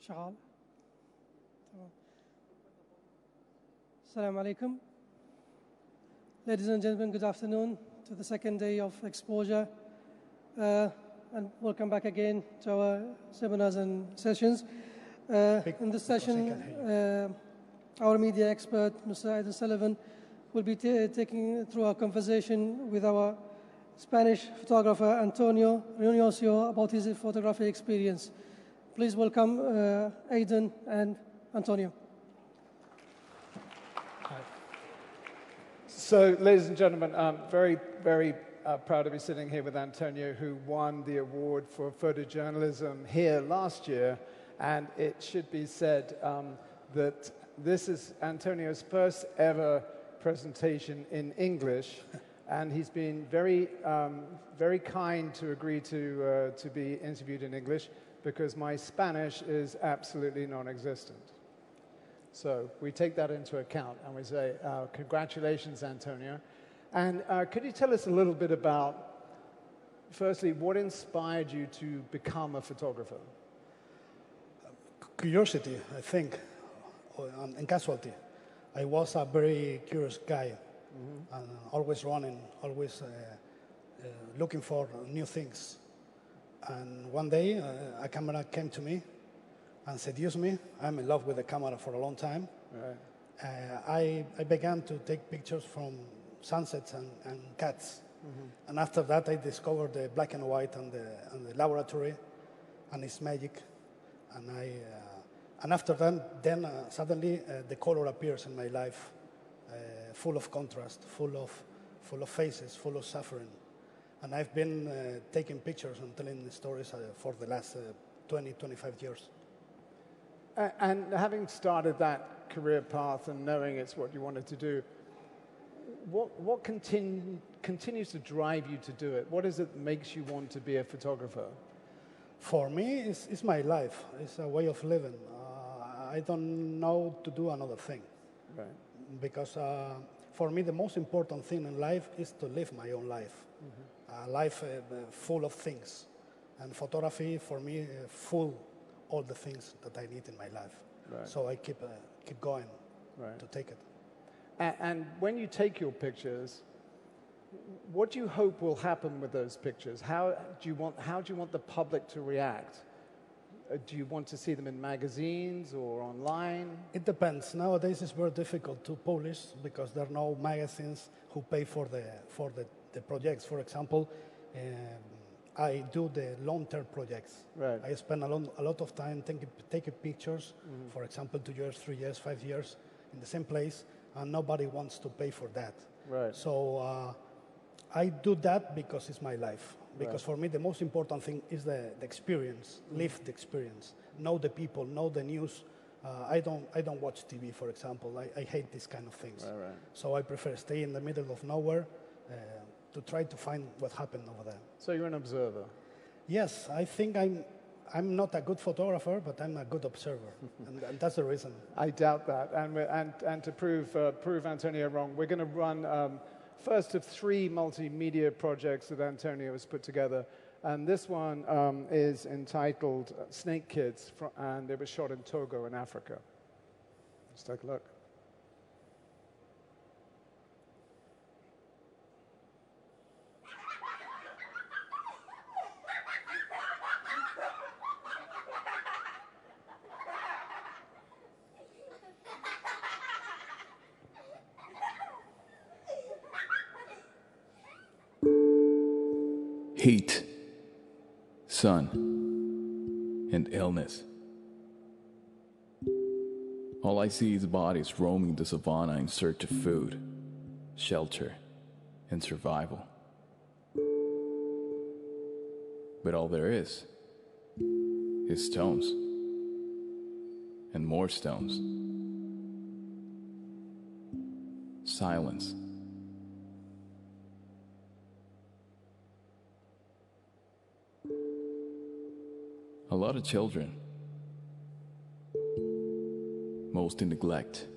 شغال تمام. Assalamu alaikum. Ladies and gentlemen, good afternoon to the second day of Xposure, and welcome back again to our seminars and sessions. In this session, our media expert, Mr. Aidan Sullivan, will be taking through a conversation with our Spanish photographer, Antonio Reynoso, about his photography experience. Please welcome Aidan and Antonio. So, ladies and gentlemen, I'm very proud to be sitting here with Antonio, who won the award for photojournalism here last year. And it should be said that this is Antonio's first ever presentation in English. And he's been very kind to agree to be interviewed in English, because my Spanish is absolutely non-existent. So we take that into account and we say, congratulations, Antonio. And could you tell us a little bit about, firstly, what inspired you to become a photographer? Curiosity, I think, and casualty. I was a very curious guy, and always running, always looking for new things. And one day, a camera came to me and seduced me. I'm in love with the camera for a long time. Right. I began to take pictures from sunsets and cats. And after that, I discovered the black and white and the laboratory and its magic. And after that, then suddenly the color appears in my life, full of contrast, full of faces, full of suffering. And I've been taking pictures and telling stories for the last 20, 25 years. And having started that career path and knowing it's what you wanted to do, what continues to drive you to do it? What is it that makes you want to be a photographer? For me, it's my life. It's a way of living. I don't know to do another thing. Right. Because for me, the most important thing in life is to live my own life. A life full of things. And photography, for me, full all the things that I need in my life. Right. So I keep going to take it. And when you take your pictures, what do you hope will happen with those pictures? How do you want the public to react? Do you want to see them in magazines or online? It depends. Nowadays it's very difficult to publish because there are no magazines who pay for the projects. For example, I do the long-term projects. Right. I spend a lot of time taking pictures, for example, 2 years, 3 years, 5 years in the same place, and nobody wants to pay for that. Right. So I do that because it's my life. Because for me, the most important thing is the experience, live the experience, know the people, know the news. I don't watch TV, for example. I hate these kind of things. Right. So I prefer stay in the middle of nowhere to try to find what happened over there. So you're an observer? Yes, I think I'm not a good photographer, but I'm a good observer, and that's the reason. I doubt that. And to prove Antonio wrong, we're going to run first of 3 multimedia projects that Antonio has put together. And this one is entitled Snake Kids, and it was shot in Togo in Africa. Let's take a look. Heat, sun, and illness. All I see is bodies roaming the savannah in search of food, shelter, and survival. But all there is stones, and more stones. Silence. A lot of children, most in neglect,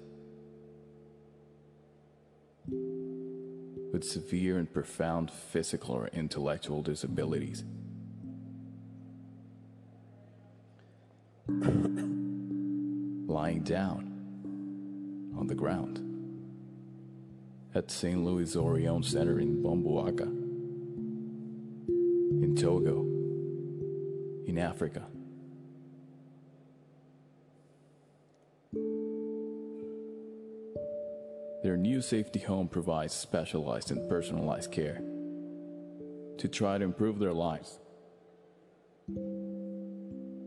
with severe and profound physical or intellectual disabilities. lying down on the ground at St. Louis Orion Center in Bomboaca, in Togo, in Africa. Their new safety home provides specialized and personalized care to try to improve their lives.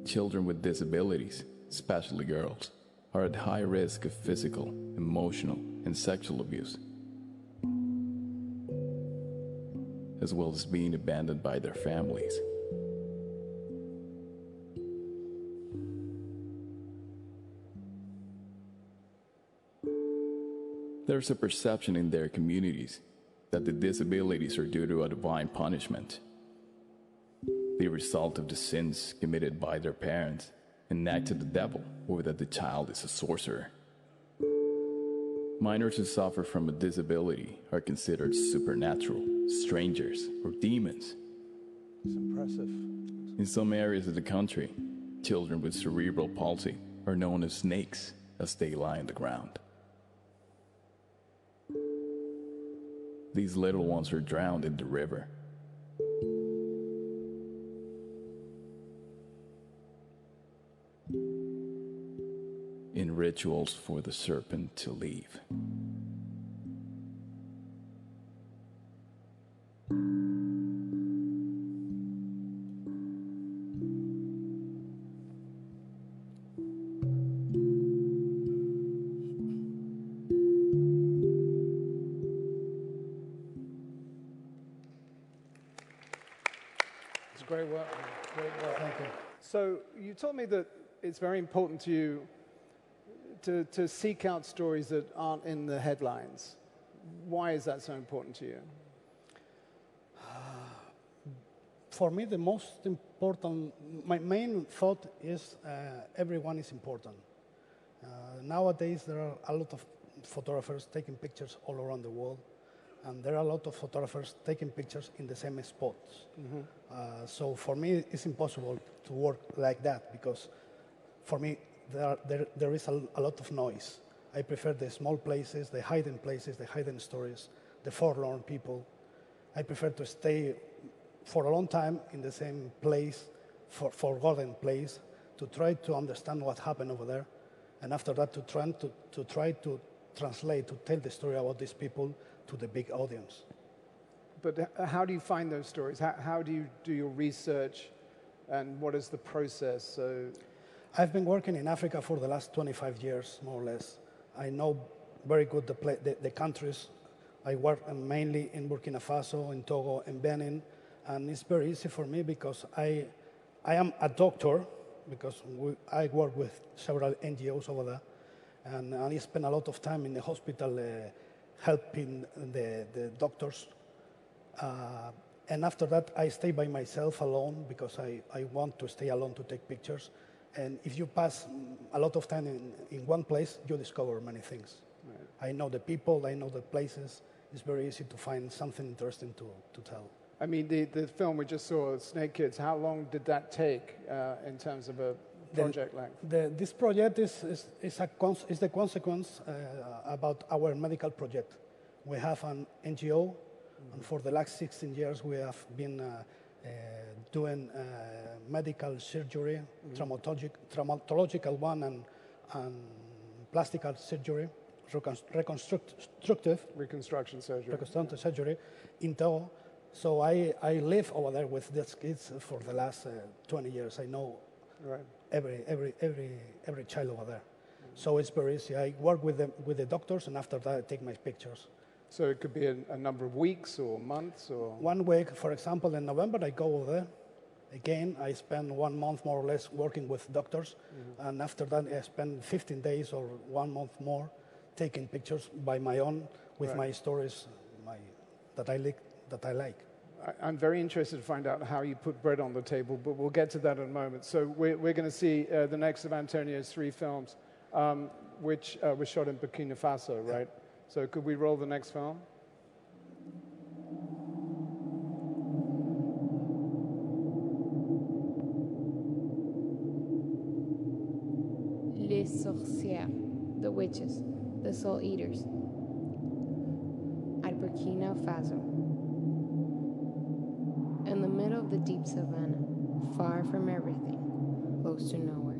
Children with disabilities, especially girls, are at high risk of physical, emotional, and sexual abuse, as well as being abandoned by their families. There's a perception in their communities that the disabilities are due to a divine punishment, the result of the sins committed by their parents, enacted the devil, or that the child is a sorcerer. Minors who suffer from a disability are considered supernatural, strangers, or demons. It's impressive. In some areas of the country, children with cerebral palsy are known as snakes as they lie on the ground. These little ones are drowned in the river. In rituals for the serpent to leave. It's great work. Great work. Thank you. So you told me that it's very important to you to seek out stories that aren't in the headlines. Why is that so important to you? For me, the most important, my main thought is everyone is important. Nowadays, there are a lot of photographers taking pictures all around the world, and there are a lot of photographers taking pictures in the same spots. So for me, it's impossible to work like that because for me, there is a lot of noise. I prefer the small places, the hidden stories, the forlorn people. I prefer to stay for a long time in the same place, forgotten place, to try to understand what happened over there, and after that to try to translate, to tell the story about these people to the big audience. But how do you find those stories? How do you do your research, and what is the process? So, I've been working in Africa for the last 25 years, more or less. I know very good the countries. I work mainly in Burkina Faso, in Togo, and Benin, and it's very easy for me because I am a doctor, because I work with several NGOs over there, and I spend a lot of time in the hospital helping the doctors. And after that, I stay by myself alone because I want to stay alone to take pictures. And if you pass a lot of time in one place, you discover many things. Right. I know the people, I know the places. It's very easy to find something interesting to tell. I mean, the film we just saw, Snake Kids, how long did that take in terms of a project length? This project is the consequence about our medical project. We have an NGO, and for the last 16 years we have been doing medical surgery, traumatological one, and plastic surgery, reconstruction surgery in Togo. So I live over there with these kids for the last 20 years. I know every child over there. So it's very easy. I work with the doctors, and after that I take my pictures. So it could be a number of weeks or months or? 1 week, for example, in November I go over there. Again, I spend 1 month more or less working with doctors, and after that I spend 15 days or 1 month more taking pictures by my own with my stories that I like. I'm very interested to find out how you put bread on the table, but we'll get to that in a moment. So we're going to see the next of Antonio's 3 films, which was shot in Burkina Faso, right? So could we roll the next film? les sorcières, the witches, the soul eaters. At Burkina Faso, in the middle of the deep savannah, far from everything, close to nowhere.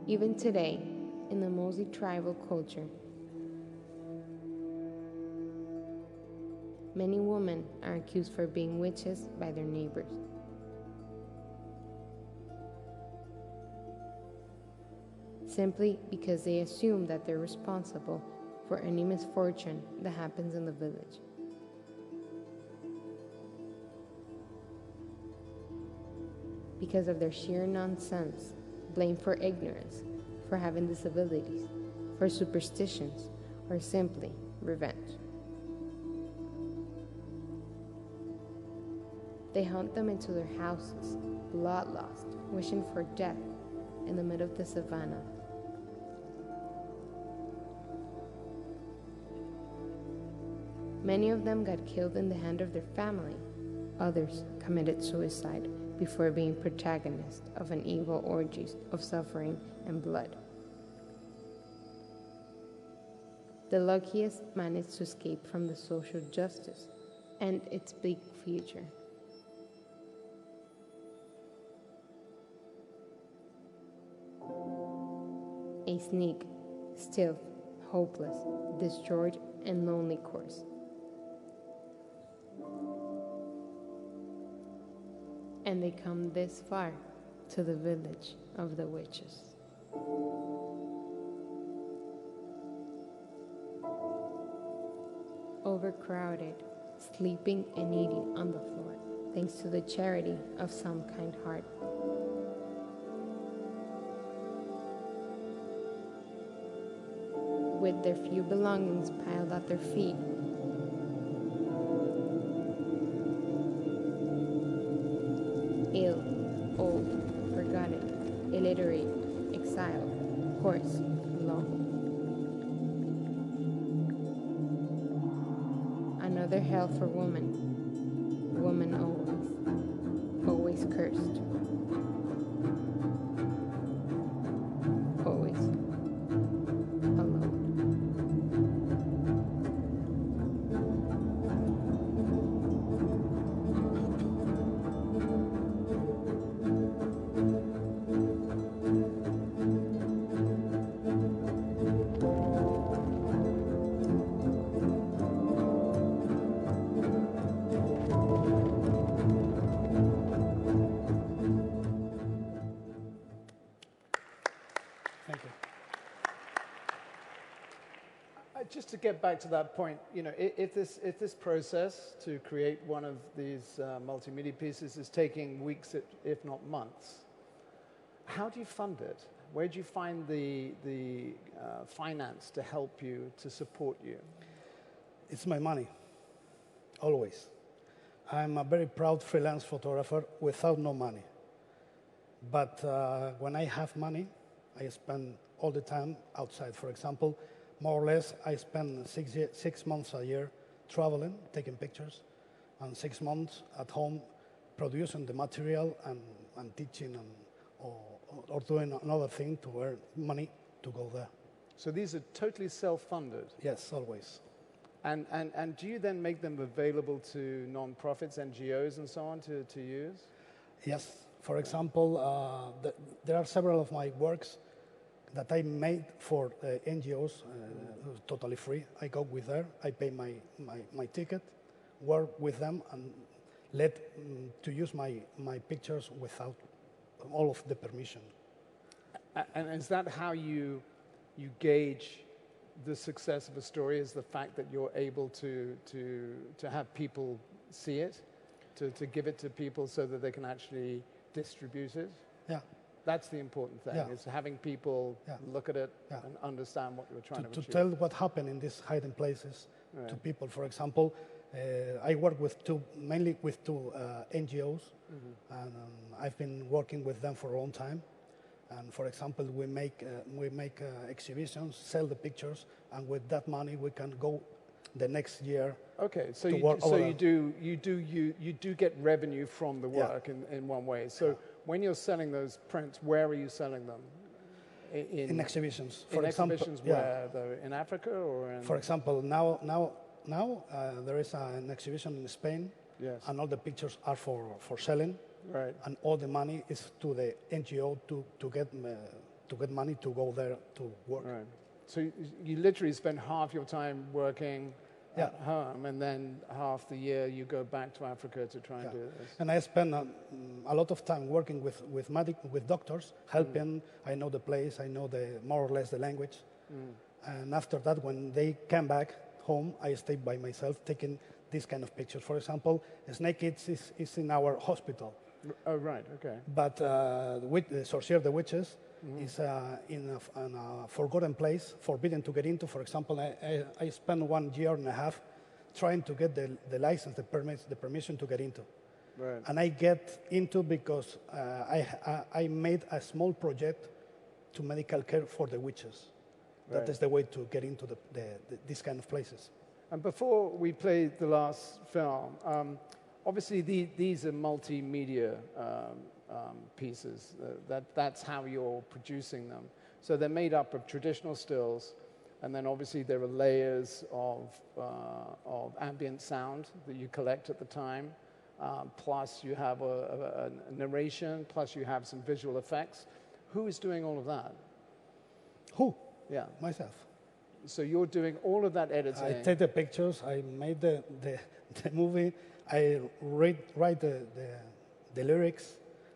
Even today, in the mostly tribal culture, many women are accused for being witches by their neighbors. Simply because they assume that they're responsible for any misfortune that happens in the village. Because of their sheer nonsense, blamed for ignorance, for having disabilities, for superstitions, or simply revenge. They hunt them into their houses, bloodlust, wishing for death in the middle of the savannah. Many of them got killed in the hand of their family. Others committed suicide before being protagonists of an evil orgies of suffering and blood. The luckiest managed to escape from the social justice and its bleak future. A sneak, still hopeless, destroyed, and lonely course. And they come this far to the village of the witches. Overcrowded, sleeping and eating on the floor, thanks to the charity of some kind heart. With their few belongings piled at their feet, ill, old, forgotten, illiterate, exiled, hoarse, alone. Another hell for woman, woman always cursed, always alone. Thank you. Just to get back to that point, you know, if this process to create one of these multimedia pieces is taking weeks, if not months, how do you fund it? Where do you find the finance to help you, to support you? It's my money, always. I'm a very proud freelance photographer without no money. But when I have money, I spend all the time outside. For example, more or less, I spend 6 months a year traveling, taking pictures, and 6 months at home producing the material and teaching or doing another thing to earn money to go there. So these are totally self-funded? Yes, always. And do you then make them available to non-profits, NGOs, and so on to use? Yes. For example, there are several of my works that I made for NGOs, totally free. I go with there, I pay my ticket, work with them, and let to use my pictures without all of the permission. And is that how you gauge the success of a story, is the fact that you're able to have people see it, to give it to people so that they can actually distribute it? Yeah. That's the important thing, is having people look at it and understand what you're trying to achieve. To tell what happened in these hiding places to people. For example, I work with mainly with two NGOs, and I've been working with them for a long time. And for example, we make exhibitions, sell the pictures, and with that money we can go the next year. Okay, so to you, work so over you do get revenue from the work in one way. So when you're selling those prints, where are you selling them? in exhibitions. In exhibitions where though? In Africa or in? For example, now there is an exhibition in Spain, Yes. and all the pictures are for selling. Right. And all the money is to the NGO to get money to go there to work. Right. So you literally spend half your time working at home, and then half the year you go back to Africa to try and do this. And I spend a lot of time working with doctors, helping. I know the place, I know more or less the language. And after that, when they come back home, I stay by myself taking these kind of pictures. For example, Snake Kids is in our hospital. Oh, right, okay. But Sorcier the Witches is in a forgotten place, forbidden to get into. For example, I spent 1 year and a half trying to get the license, the permission to get into. Right. And I get into because I made a small project to medical care for the witches. Right. That is the way to get into these kind of places. And before we play the last film, obviously these are multimedia pieces. That's how you're producing them. So they're made up of traditional stills, and then obviously there are layers of ambient sound that you collect at the time, plus you have a narration, plus you have some visual effects. Who is doing all of that? Who? Yeah. Myself. So you're doing all of that editing. I take the pictures, I made the movie, I write the lyrics,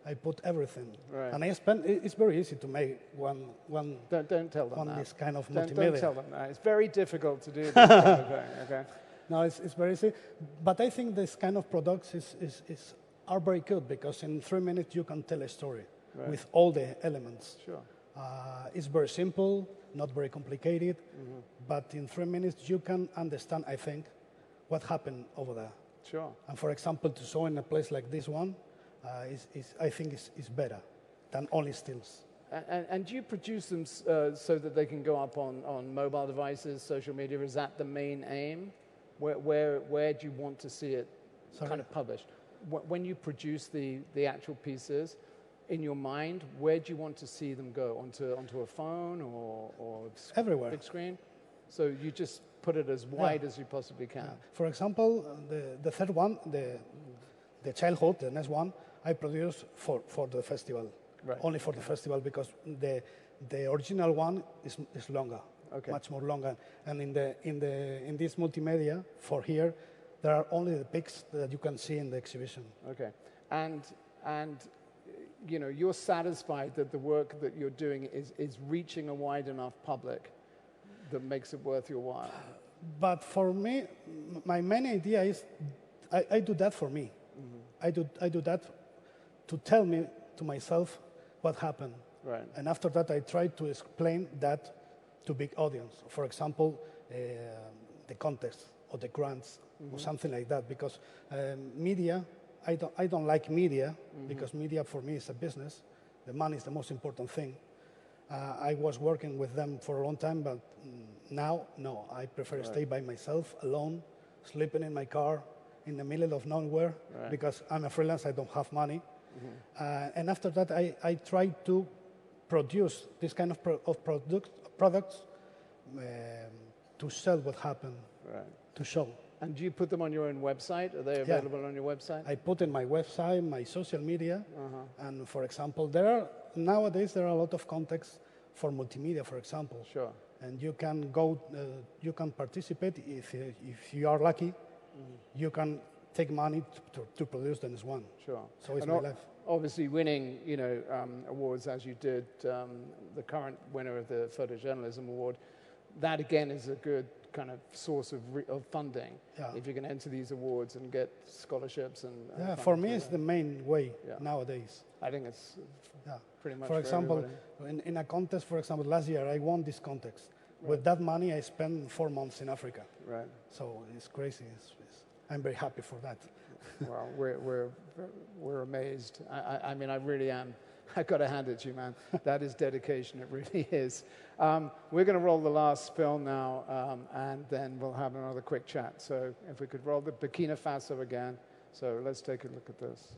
I put everything. Right. And it's very easy to make one Don't tell them that. this kind of Don't multimedia. tell them that. It's very difficult to do this kind of thing, okay? No, it's very easy. But I think this kind of products are very good because in 3 minutes you can tell a story with all the elements. Sure. It's very simple, not very complicated, but in 3 minutes you can understand, I think, what happened over there. Sure. And for example, to show in a place like this one, I think is better than only stills. And do you produce them so that they can go up on mobile devices, social media? Is that the main aim? Where do you want to see it kind of published? When you produce the actual pieces, in your mind, where do you want to see them go? Onto a phone or everywhere. Big screen? So you just put it as wide as you possibly can. For example, the third one, the childhood, the next one, I produced for the festival. Right. Only for the festival because the original one is longer, much more longer. And in this multimedia for here, there are only the pics that you can see in the exhibition. Okay, and you know, you're satisfied that the work that you're doing is reaching a wide enough public that makes it worth your while. But for me, my main idea is I do that for me. I do that to tell me to myself what happened. Right. And after that, I try to explain that to big audience. For example, the context or the grants or something like that. Because media, I don't like media because media for me is a business. The money is the most important thing. I was working with them for a long time, but now, no. I prefer to stay by myself, alone, sleeping in my car in the middle of nowhere because I'm a freelance, I don't have money. And after that, I try to produce this kind of products to sell what happened, to show. And do you put them on your own website? Are they available on your website? I put in my website, my social media, and for example, nowadays there are a lot of contexts for multimedia, for example. Sure. And you can go, you can participate if you are lucky. You can take money to produce the next one. Sure. So it's my life. Obviously, winning awards as you did, the current winner of the Photojournalism Award, that again is a good kind of source of funding. Yeah. If you can enter these awards and get scholarships and for me, it's the main way nowadays. I think it's pretty much for example, everybody. in a contest, for example, last year I won this contest. With that money, I spent 4 months in Africa. Right. So it's crazy. I'm very happy for that. Well, we're amazed. I mean, I really am. I got to hand it to you, man. That is dedication. It really is. We're going to roll the last film now, and then we'll have another quick chat. So if we could roll the Burkina Faso again. So let's take a look at this.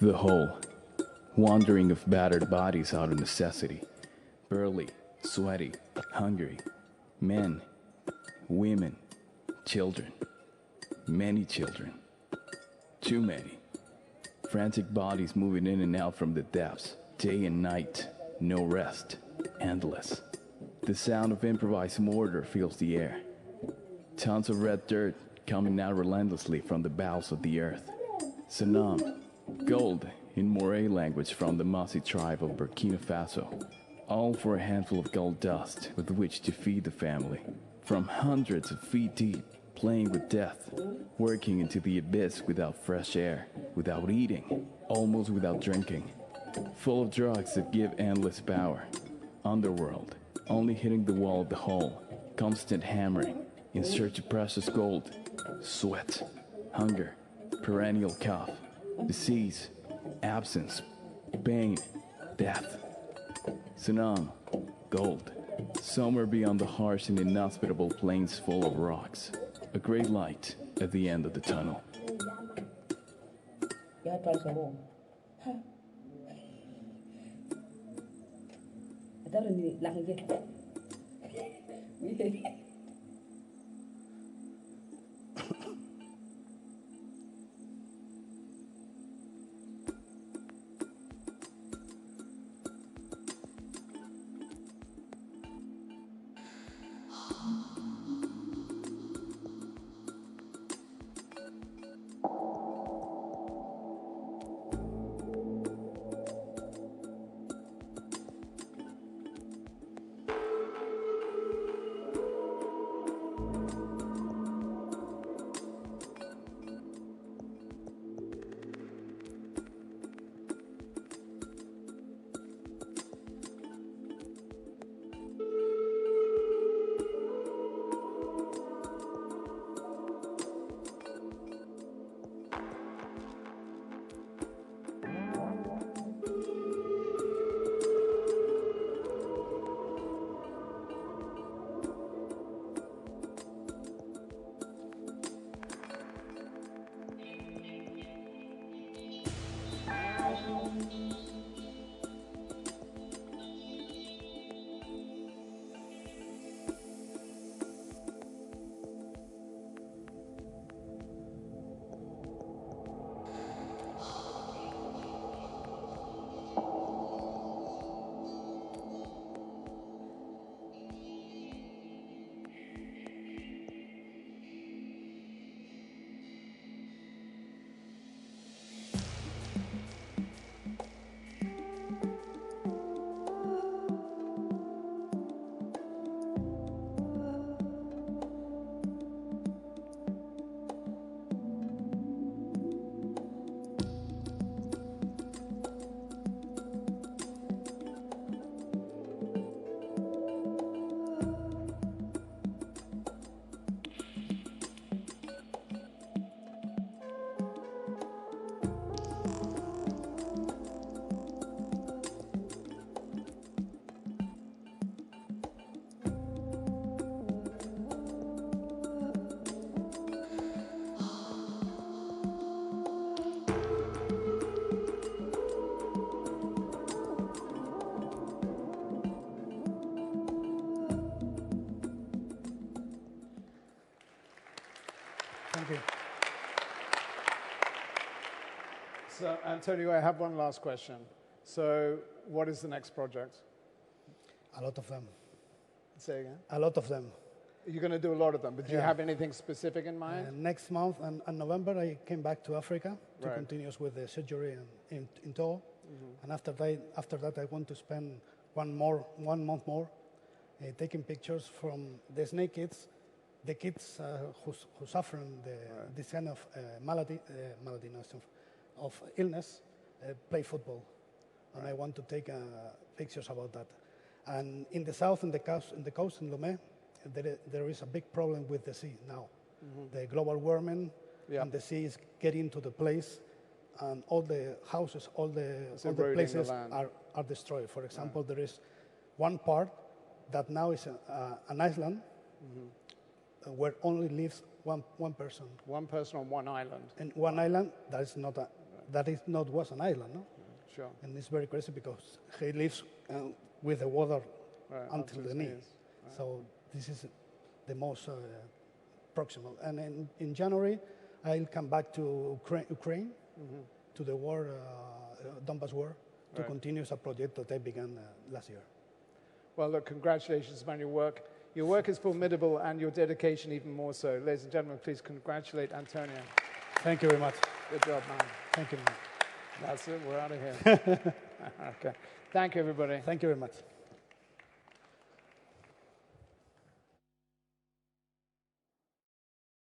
The whole, wandering of battered bodies out of necessity, burly, sweaty, hungry, men, women, children, many children, too many, frantic bodies moving in and out from the depths, day and night, no rest, endless. The sound of improvised mortar fills the air, tons of red dirt coming out relentlessly from the bowels of the earth. Sanam, gold in Moray language from the Mossi tribe of Burkina Faso, all for a handful of gold dust with which to feed the family. From hundreds of feet deep, playing with death, working into the abyss without fresh air, without eating, almost without drinking, full of drugs that give endless power. Underworld, only hitting the wall of the hole, constant hammering, in search of precious gold, sweat, hunger, perennial cough, disease, absence, pain, death. Sanam, gold, somewhere beyond the harsh and inhospitable plains full of rocks. A great light at the end of the tunnel. Thank you. So, Antonio, I have one last question. So, what is the next project? A lot of them. Say again? A lot of them. You're going to do a lot of them, but do you have anything specific in mind? Next month and November, I came back to Africa to Right. continue with the surgery in Togo. And after that, I want to spend 1 month more taking pictures from the snake kids the kids who suffer this kind of of illness play football. And I want to take pictures about that. And in the south, in the coast in Lomé, there is a big problem with the sea now. The global warming, and the sea is getting to the place, and all the houses, all the places are destroyed. For example, there is one part that now is an island where only lives one person. One person on one island. And one island that is not was an island, no? Sure. And it's very crazy because he lives with the water until the knee. Right. So this is the most proximal. And in January, I'll come back to Ukraine, to the war, Donbas war, to continue a project that I began last year. Well, look, congratulations on your work. Your work is formidable and your dedication even more so. Ladies and gentlemen, please congratulate Antonio. Thank you very much. Good job, man. Thank you, man. That's it. We're out of here. Okay. Thank you, everybody. Thank you very much.